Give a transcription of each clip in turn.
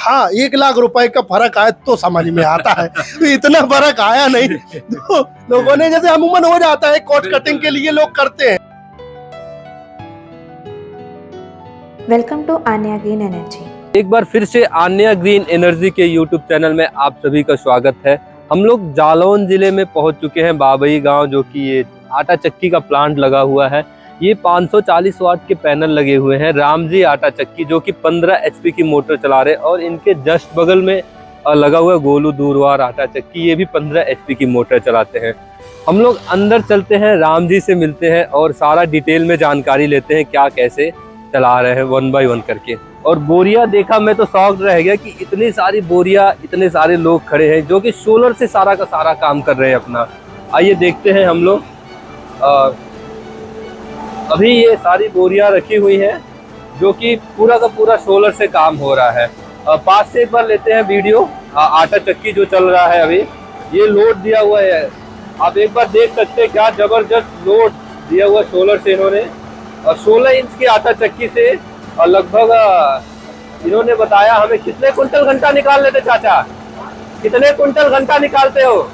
हाँ, 1 लाख रुपए का फर्क आए तो समझ में आता है। तो इतना फर्क आया नहीं, तो लोगों ने जैसे अमूमन हो जाता है, कॉस्ट कटिंग के लिए लोग करते हैं। Welcome to Aanya Green Energy. एक बार फिर से आन्या ग्रीन एनर्जी के यूट्यूब चैनल में आप सभी का स्वागत है। हम लोग जालौन जिले में पहुंच चुके हैं, बाबई गांव, जो कि ये आटा चक्की का प्लांट लगा हुआ है। ये 540 वाट के पैनल लगे हुए हैं, रामजी आटा चक्की, जो कि 15 एचपी की मोटर चला रहे हैं। और इनके जस्ट बगल में लगा हुआ है गोलू दूरवार आटा चक्की, ये भी 15 एचपी की मोटर चलाते हैं। हम लोग अंदर चलते हैं, रामजी से मिलते हैं और सारा डिटेल में जानकारी लेते हैं क्या कैसे चला रहे हैं, 1 बाय 1 करके। और बोरिया देखा, मैं तो शॉक्ड रह गया कि इतनी सारी बोरिया, इतने सारे लोग खड़े हैं जो कि सोलर से सारा का सारा काम कर रहे हैं अपना। आइए देखते हैं हम लोग। अभी ये सारी बोरियां रखी हुई हैं जो कि पूरा का पूरा सोलर से काम हो रहा है। पास से एक बार लेते हैं वीडियो। आटा चक्की जो चल रहा है अभी, ये लोड दिया हुआ है, आप एक बार देख सकते हैं क्या जबरदस्त लोड दिया हुआ सोलर से इन्होंने। 16 इंच की आटा चक्की से लगभग इन्होंने बताया हमें कितने कुंटल घंटा निकाल लेते। चाचा, कितने कुंटल घंटा निकालते हो?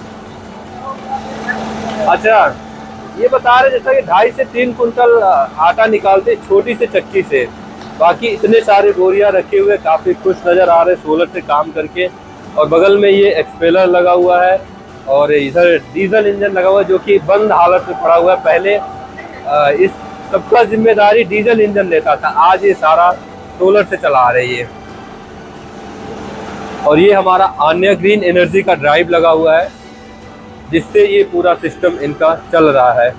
अच्छा, ये बता रहे जैसा कि 2.5 से 3 कुंटल आटा निकालते छोटी सी चक्की से। बाकी इतने सारे बोरियां रखे हुए, काफी खुश नजर आ रहे सोलर से काम करके। और बगल में ये एक्सपेलर लगा हुआ है और इधर डीजल इंजन लगा हुआ है जो कि बंद हालत में पड़ा हुआ है। पहले इस सबका जिम्मेदारी डीजल इंजन लेता था, आज ये सारा सोलर से चला रही है। और ये हमारा आन्या ग्रीन एनर्जी का ड्राइव लगा हुआ है जिससे ये पूरा सिस्टम इनका चल रहा है।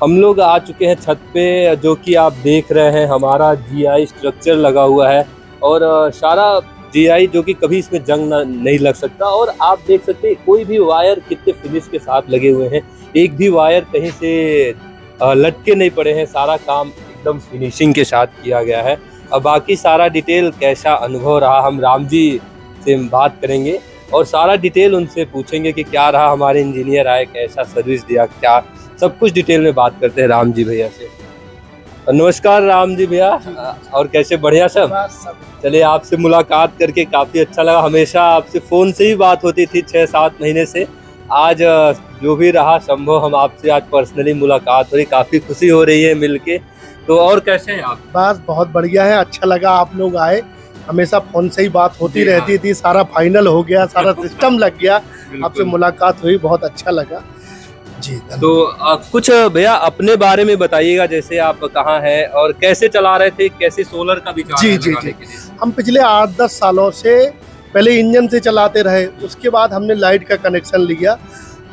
हम लोग आ चुके हैं छत पे, जो कि आप देख रहे हैं हमारा जीआई स्ट्रक्चर लगा हुआ है। और सारा जीआई जो कि कभी इसमें जंग नहीं लग सकता। और आप देख सकते हैं कोई भी वायर कितने फिनिश के साथ लगे हुए हैं, एक भी वायर कहीं से लटके नहीं पड़े हैं। सारा काम एकदम फिनिशिंग के साथ किया गया है। अब बाकी सारा डिटेल कैसा अनुभव रहा, हम राम जी से बात करेंगे और सारा डिटेल उनसे पूछेंगे कि क्या रहा, हमारे इंजीनियर आए, कैसा सर्विस दिया, क्या सब कुछ डिटेल में बात करते हैं राम जी भैया से। नमस्कार राम जी भैया, और कैसे? बढ़िया सब। चलिए, आपसे मुलाकात करके काफ़ी अच्छा लगा। हमेशा आपसे फ़ोन से ही बात होती थी 6-7 महीने से। आज जो भी रहा संभव, हम आपसे आज पर्सनली मुलाकात हो रही, काफ़ी खुशी हो रही है मिलके। तो और कैसे हैं आप? बस बहुत बढ़िया है, अच्छा लगा आप लोग आए। हमेशा फोन से ही बात होती रहती थी, सारा फाइनल हो गया, सारा सिस्टम लग गया, आपसे मुलाकात हुई, बहुत अच्छा लगा जी। तो कुछ भैया अपने बारे में बताइएगा, जैसे आप कहाँ हैं और कैसे चला रहे थे, कैसे सोलर का विचार जी जी जी। हम पिछले 8-10 सालों से पहले इंजन से चलाते रहे, उसके बाद हमने लाइट का कनेक्शन लिया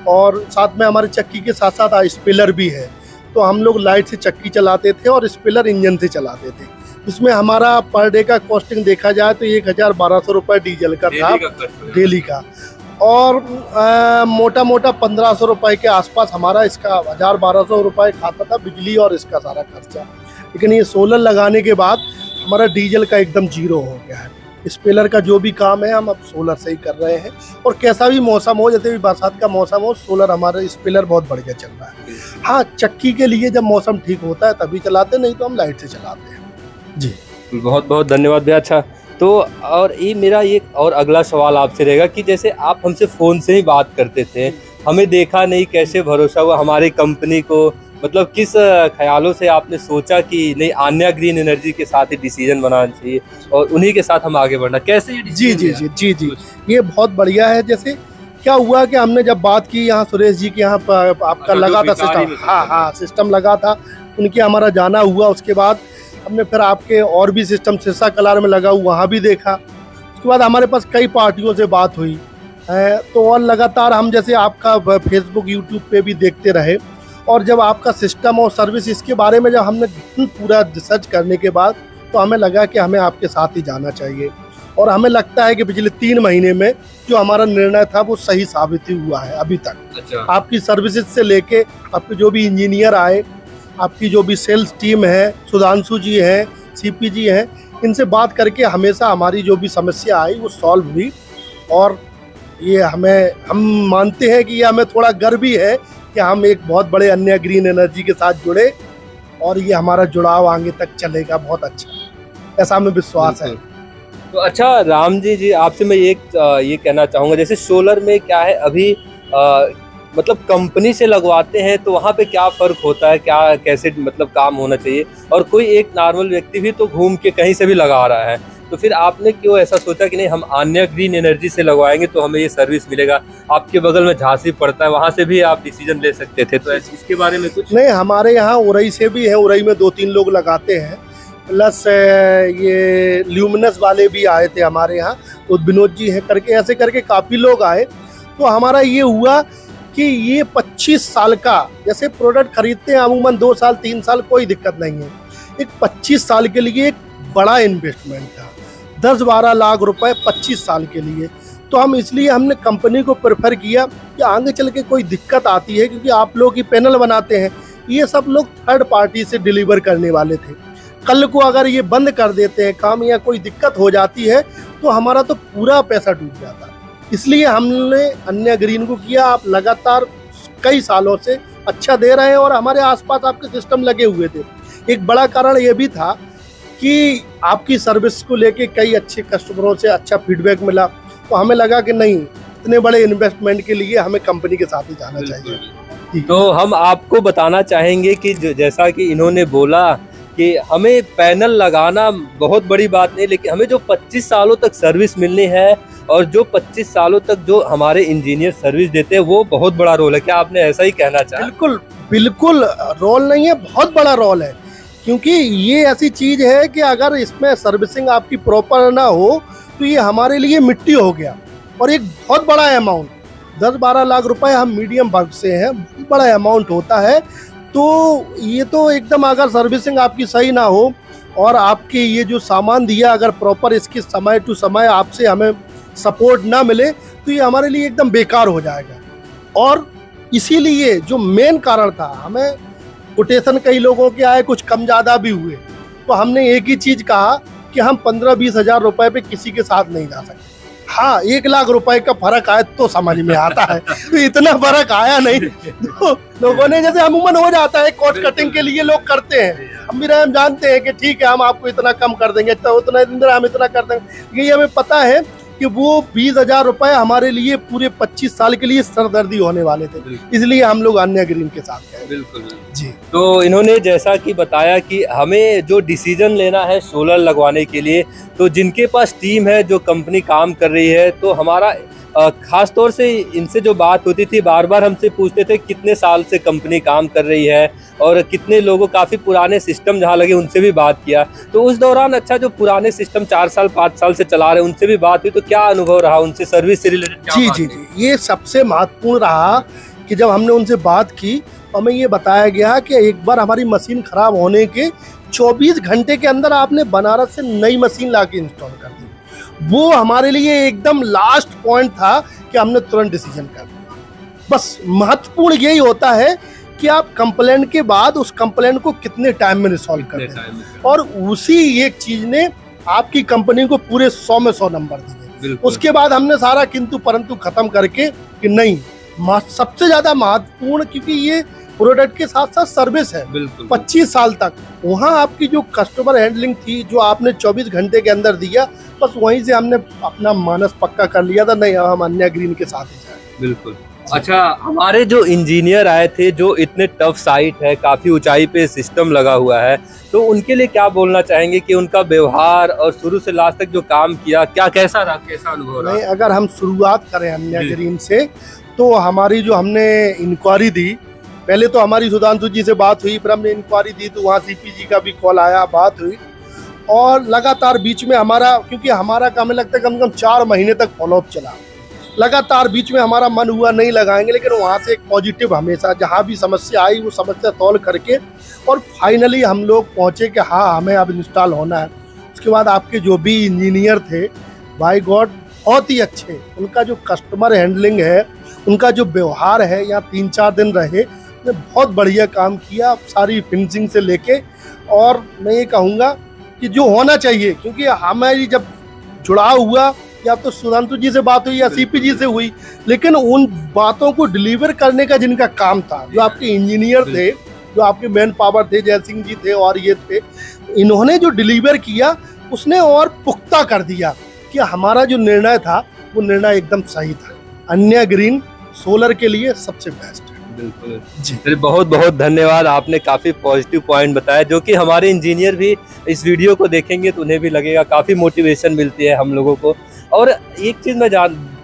और साथ में हमारे चक्की के साथ साथ स्पेलर भी है। तो हम लोग लाइट से चक्की चलाते थे और स्पेलर इंजन से चलाते थे। इसमें हमारा पर डे का कॉस्टिंग देखा जाए तो 1,1200 रुपये डीजल का था डेली का। और मोटा मोटा 1,500 रुपये के आसपास हमारा इसका 1,000-1,200 रुपये खाता था बिजली और इसका सारा खर्चा। लेकिन ये सोलर लगाने के बाद हमारा डीजल का एकदम जीरो हो गया है। स्पेलर का जो भी काम है हम अब सोलर से ही कर रहे हैं। और कैसा भी मौसम हो, जैसे भी बरसात का मौसम हो, सोलर हमारा स्पेलर बहुत बढ़िया चल रहा है। हाँ, चक्की के लिए जब मौसम ठीक होता है तभी चलाते, नहीं तो हम लाइट से चलाते हैं जी। बहुत बहुत धन्यवाद भैया। अच्छा, तो और ये मेरा एक और अगला सवाल आपसे रहेगा कि जैसे आप हमसे फ़ोन से ही बात करते थे, हमें देखा नहीं, कैसे भरोसा हुआ हमारी कंपनी को? मतलब किस ख्यालों से आपने सोचा कि नहीं, आन्या ग्रीन एनर्जी के साथ ही डिसीजन बनाना चाहिए और उन्हीं के साथ हम आगे बढ़ना, कैसे ये जी जी जी जी जी ये बहुत बढ़िया है। जैसे क्या हुआ कि हमने जब बात की यहाँ सुरेश जी के यहाँ आपका लगा था सिस्टम, हाँ सिस्टम लगा था, उनके हमारा जाना हुआ। उसके बाद हमने फिर आपके और भी सिस्टम सिरसा कलार में लगा हुआ, वहाँ भी देखा। उसके बाद हमारे पास कई पार्टियों से बात हुई है, तो और लगातार हम जैसे आपका फेसबुक यूट्यूब पे भी देखते रहे। और जब आपका सिस्टम और सर्विस, इसके बारे में जब हमने पूरा रिसर्च करने के बाद तो हमें लगा कि हमें आपके साथ ही जाना चाहिए। और हमें लगता है कि पिछले 3 महीने में जो हमारा निर्णय था वो सही साबित ही हुआ है अभी तक। अच्छा। आपकी सर्विसेज से लेके आपके जो भी इंजीनियर आए, आपकी जो भी सेल्स टीम है, सुधांशु जी हैं, सीपी जी हैं, इनसे बात करके हमेशा हमारी जो भी समस्या आई वो सॉल्व हुई। और ये हम मानते हैं कि ये हमें थोड़ा गर्व भी है कि हम एक बहुत बड़े आन्या ग्रीन एनर्जी के साथ जुड़े और ये हमारा जुड़ाव आगे तक चलेगा बहुत अच्छा, ऐसा हमें विश्वास है। तो अच्छा राम जी आपसे मैं ये कहना चाहूँगा, जैसे सोलर में क्या है अभी मतलब कंपनी से लगवाते हैं तो वहाँ पे क्या फ़र्क होता है, क्या कैसे मतलब काम होना चाहिए, और कोई एक नॉर्मल व्यक्ति भी तो घूम के कहीं से भी लगा रहा है, तो फिर आपने क्यों ऐसा सोचा कि नहीं हम आन्या ग्रीन एनर्जी से लगवाएंगे तो हमें ये सर्विस मिलेगा? आपके बगल में झांसी पड़ता है, वहाँ से भी आप डिसीजन ले सकते थे, तो इसके बारे में कुछ? नहीं, हमारे यहाँ उरई से भी है, उरई में 2-3 लोग लगाते हैं, प्लस ये ल्यूमिनस वाले भी आए थे हमारे यहाँ, तो विनोद जी हैं करके, ऐसे करके काफ़ी लोग आए। तो हमारा ये हुआ कि ये 25 साल का जैसे प्रोडक्ट खरीदते हैं अमूमन 2 साल 3 साल कोई दिक्कत नहीं है, एक 25 साल के लिए एक बड़ा इन्वेस्टमेंट था, 10-12 लाख रुपए 25 साल के लिए। तो हम इसलिए हमने कंपनी को प्रेफर किया कि आगे चल के कोई दिक्कत आती है, क्योंकि आप लोग ही पैनल बनाते हैं, ये सब लोग थर्ड पार्टी से डिलीवर करने वाले थे। कल को अगर ये बंद कर देते हैं काम या कोई दिक्कत हो जाती है तो हमारा तो पूरा पैसा डूब जाता है। इसलिए हमने अन्या ग्रीन को किया। आप लगातार कई सालों से अच्छा दे रहे हैं और हमारे आसपास आपके सिस्टम लगे हुए थे। एक बड़ा कारण ये भी था कि आपकी सर्विस को लेके कई अच्छे कस्टमरों से अच्छा फीडबैक मिला, तो हमें लगा कि नहीं, इतने बड़े इन्वेस्टमेंट के लिए हमें कंपनी के साथ ही जाना चाहिए। तो हम आपको बताना चाहेंगे कि जैसा कि इन्होंने बोला कि हमें पैनल लगाना बहुत बड़ी बात नहीं, लेकिन हमें जो 25 सालों तक सर्विस मिलनी है और जो 25 सालों तक जो हमारे इंजीनियर सर्विस देते हैं वो बहुत बड़ा रोल है। क्या आपने ऐसा ही कहना चाहा? बिल्कुल बिल्कुल रोल नहीं है, बहुत बड़ा रोल है, क्योंकि ये ऐसी चीज़ है कि अगर इसमें सर्विसिंग आपकी प्रॉपर ना हो तो ये हमारे लिए मिट्टी हो गया। और एक बहुत बड़ा अमाउंट 10-12 लाख रुपए हम मीडियम वर्ग से हैं, बड़ा अमाउंट होता है। तो ये तो एकदम अगर सर्विसिंग आपकी सही ना हो और आपके ये जो सामान दिया अगर प्रॉपर इसकी समय टू समय आपसे हमें सपोर्ट ना मिले तो ये हमारे लिए एकदम बेकार हो जाएगा। और इसीलिए जो मेन कारण था, हमें कोटेशन कई लोगों के आए, कुछ कम ज़्यादा भी हुए, तो हमने एक ही चीज़ कहा कि हम 15-20 हज़ार रुपए पे किसी के साथ नहीं जा सकते। हाँ, 1 लाख रुपए का फर्क आए तो समझ में आता है, तो इतना फर्क आया नहीं। तो लोगों ने जैसे अमूमन हो जाता है, कॉस्ट कटिंग के लिए लोग करते हैं, हम भी जानते हैं कि ठीक है हम आपको इतना कम कर देंगे, तो उतना दिन हम इतना कर देंगे। ये हमें पता है कि वो 20 हज़ार रुपए हमारे लिए पूरे 25 साल के लिए सरदर्दी होने वाले थे, इसलिए हम लोग अन्या ग्रीन के साथ गए। बिल्कुल जी। तो इन्होंने जैसा कि बताया कि हमें जो डिसीजन लेना है सोलर लगवाने के लिए, तो जिनके पास टीम है, जो कंपनी काम कर रही है, तो हमारा खास तौर से इनसे जो बात होती थी, बार बार हमसे पूछते थे कितने साल से कंपनी काम कर रही है और कितने लोगों, काफ़ी पुराने सिस्टम जहाँ लगे उनसे भी बात किया। तो उस दौरान अच्छा जो पुराने सिस्टम 4 साल 5 साल से चला रहे उनसे भी बात हुई, तो क्या अनुभव रहा उनसे, सर्विस से रिलेटेड क्या बात हुई? जी, ये सबसे महत्वपूर्ण रहा कि जब हमने उनसे बात की तो हमें ये बताया गया कि एक बार हमारी मशीन खराब होने के 24 घंटे के अंदर आपने बनारस से नई मशीन ला के इंस्टॉल कर दी। वो हमारे लिए एकदम लास्ट पॉइंट था कि हमने तुरंत डिसीजन कर दिया। बस महत्वपूर्ण यही होता है कि आप कंप्लेंट के बाद उस कंप्लेंट को कितने टाइम में रिसॉल्व कर दें, और उसी एक चीज ने आपकी कंपनी को पूरे 100 में 100 नंबर दिए। उसके बाद हमने सारा किंतु परंतु खत्म करके कि नहीं, सबसे ज्यादा महत्वपूर्ण, क्योंकि ये प्रोडक्ट के साथ साथ सर्विस है 25 साल तक, वहाँ आपकी जो कस्टमर हैंडलिंग थी जो आपने 24 घंटे के अंदर दिया, बस वहीं से हमने अपना मानस पक्का कर लिया था, नहीं हम अन्या ग्रीन के साथ ही जाए। बिल्कुल। अच्छा, हमारे जो इंजीनियर आए थे, जो इतने टफ साइट है, काफ़ी ऊंचाई पे सिस्टम लगा हुआ है, तो उनके लिए क्या बोलना चाहेंगे कि उनका व्यवहार और शुरू से लास्ट तक जो काम किया, क्या कैसा रहा, कैसा अनुभव रहा? नहीं, अगर हम शुरुआत करें अन्या ग्रीन से, तो हमारी जो हमने इंक्वायरी दी, पहले तो हमारी सुधांशु जी से बात हुई, फिर हमने इंक्वायरी दी तो वहाँ सीपीजी का भी कॉल आया, बात हुई, और लगातार बीच में हमारा, क्योंकि हमारा काम लगता है कम से कम 4 महीने तक फॉलोअप चला, लगातार बीच में हमारा मन हुआ नहीं लगाएंगे, लेकिन वहाँ से एक पॉजिटिव हमेशा जहाँ भी समस्या आई वो समस्या सॉल्व करके और फाइनली हम लोग पहुँचे कि हाँ हमें अब इंस्टॉल होना है। उसके बाद आपके जो भी इंजीनियर थे, बाय गॉड बहुत ही अच्छे, उनका जो कस्टमर हैंडलिंग है, उनका जो व्यवहार है, यहाँ 3-4 दिन रहे, ने बहुत बढ़िया काम किया, सारी फिनिशिंग से लेके। और मैं ये कहूँगा कि जो होना चाहिए, क्योंकि हमारी जब जुड़ाव हुआ या तो सुधांशु जी से बात हुई या सीपी जी से हुई, लेकिन उन बातों को डिलीवर करने का जिनका काम था, जो आपके इंजीनियर थे, जो आपके मैन पावर थे, जय सिंह जी थे और ये थे, इन्होंने जो डिलीवर किया उसने और पुख्ता कर दिया कि हमारा जो निर्णय था वो निर्णय एकदम सही था। अन्या ग्रीन सोलर के लिए सबसे बेस्ट है। बिल्कुल जी। फिर बहुत बहुत धन्यवाद, आपने काफी पॉजिटिव पॉइंट बताया, जो कि हमारे इंजीनियर भी इस वीडियो को देखेंगे तो उन्हें भी लगेगा, काफी मोटिवेशन मिलती है हम लोगों को। और एक चीज मैं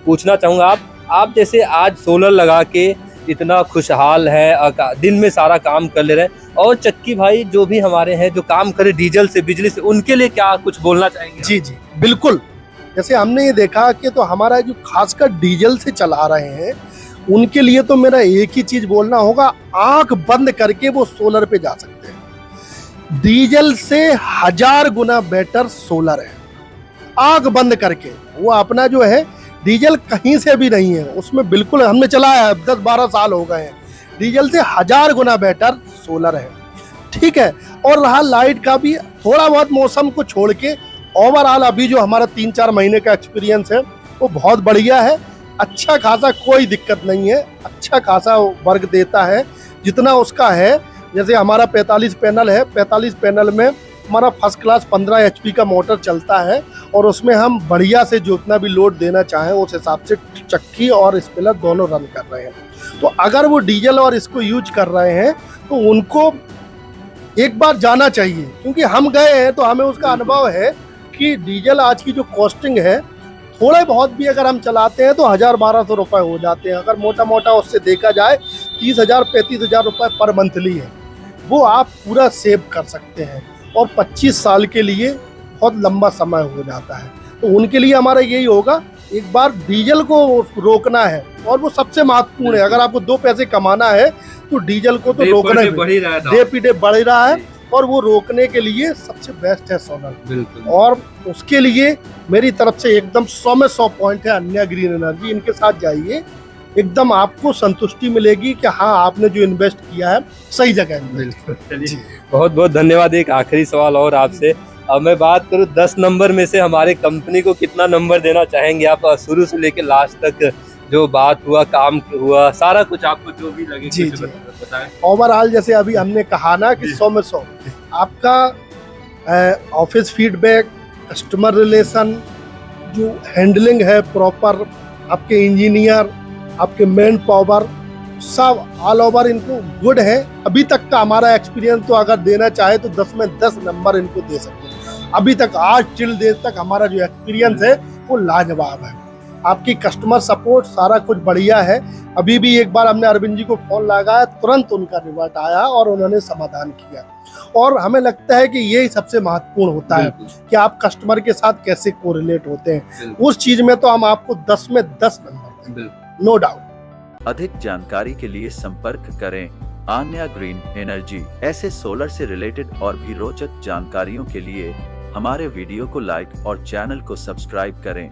पूछना चाहूंगा, आप जैसे आज सोलर लगा के इतना खुशहाल है, दिन में सारा काम कर ले रहे हैं, और चक्की भाई जो भी हमारे हैं जो काम करे डीजल से, बिजली से, उनके लिए क्या कुछ बोलना चाहेंगे? जी जी बिल्कुल। जैसे हमने ये देखा कि तो हमारा जो खासकर डीजल से चला रहे हैं उनके लिए तो मेरा एक ही चीज बोलना होगा, आंख बंद करके वो सोलर पे जा सकते हैं। डीजल से 1000 गुना बेटर सोलर है। आंख बंद करके, वो अपना जो है डीजल कहीं से भी नहीं है उसमें, बिल्कुल हमने चलाया है, 10-12 साल हो गए हैं। डीजल से 1000 गुना बेटर सोलर है, ठीक है। और रहा लाइट का भी, थोड़ा बहुत मौसम को छोड़ के ओवरऑल अभी जो हमारा 3-4 महीने का एक्सपीरियंस है वो बहुत बढ़िया है। अच्छा खासा कोई दिक्कत नहीं है, अच्छा खासा वर्क देता है जितना उसका है। जैसे हमारा 45 पैनल है, 45 पैनल में हमारा फर्स्ट क्लास 15 HP का मोटर चलता है, और उसमें हम बढ़िया से जितना भी लोड देना चाहें उस हिसाब से चक्की और स्पेलर दोनों रन कर रहे हैं। तो अगर वो डीजल और इसको यूज कर रहे हैं तो उनको एक बार जाना चाहिए, क्योंकि हम गए हैं तो हमें उसका अनुभव है कि डीजल आज की जो कॉस्टिंग है, थोड़े बहुत भी अगर हम चलाते हैं तो 1000-1200 रुपये हो जाते हैं। अगर मोटा मोटा उससे देखा जाए 30,000-35,000 रुपये पर मंथली है, वो आप पूरा सेव कर सकते हैं, और 25 साल के लिए बहुत लंबा समय हो जाता है। तो उनके लिए हमारा यही होगा, एक बार डीजल को रोकना है, और वो सबसे महत्वपूर्ण है। अगर आपको 2 पैसे कमाना है तो डीजल को तो रोकना है, डे पे डे बढ़ रहा है, और वो रोकने के लिए सबसे बेस्ट है सोलर। और उसके लिए मेरी तरफ से एकदम 100 में 100 पॉइंट है अन्या ग्रीन एनर्जी। इनके साथ जाइए, एकदम आपको संतुष्टि मिलेगी कि हाँ आपने जो इन्वेस्ट किया है सही जगह इन्वेस्ट। चलिए बहुत बहुत धन्यवाद। एक आखिरी सवाल और आपसे, अब मैं बात करूँ 10 नंबर में से हमारे कंपनी को कितना नंबर देना चाहेंगे आप? शुरू से लेकर लास्ट तक जो बात हुआ, काम हुआ, सारा कुछ आपको जो भी लगे जी कुछ जी बताएं। ओवरऑल जैसे अभी हमने कहा ना कि 100 में 100 आपका ऑफिस फीडबैक, कस्टमर रिलेशन, जो हैंडलिंग है प्रॉपर, आपके इंजीनियर, आपके मैन पावर, सब ऑल ओवर इनको गुड है। अभी तक का हमारा एक्सपीरियंस तो अगर देना चाहे तो 10 में 10 नंबर इनको दे सकते हैं। अभी तक आज टिल डेट तक हमारा जो एक्सपीरियंस है वो लाजवाब है। आपकी कस्टमर सपोर्ट सारा कुछ बढ़िया है। अभी भी एक बार हमने अरविंद जी को फोन लगाया, तुरंत उनका रिवर्ट आया और उन्होंने समाधान किया। और हमें लगता है कि यही सबसे महत्वपूर्ण होता है कि आप कस्टमर के साथ कैसे कोरिलेट होते हैं। उस चीज में तो हम आपको 10 में 10 नंबर देंगे, नो डाउट। अधिक जानकारी के लिए संपर्क करें आन्या ग्रीन एनर्जी। ऐसे सोलर से रिलेटेड और भी रोचक जानकारियों के लिए हमारे वीडियो को लाइक और चैनल को सब्सक्राइब करें।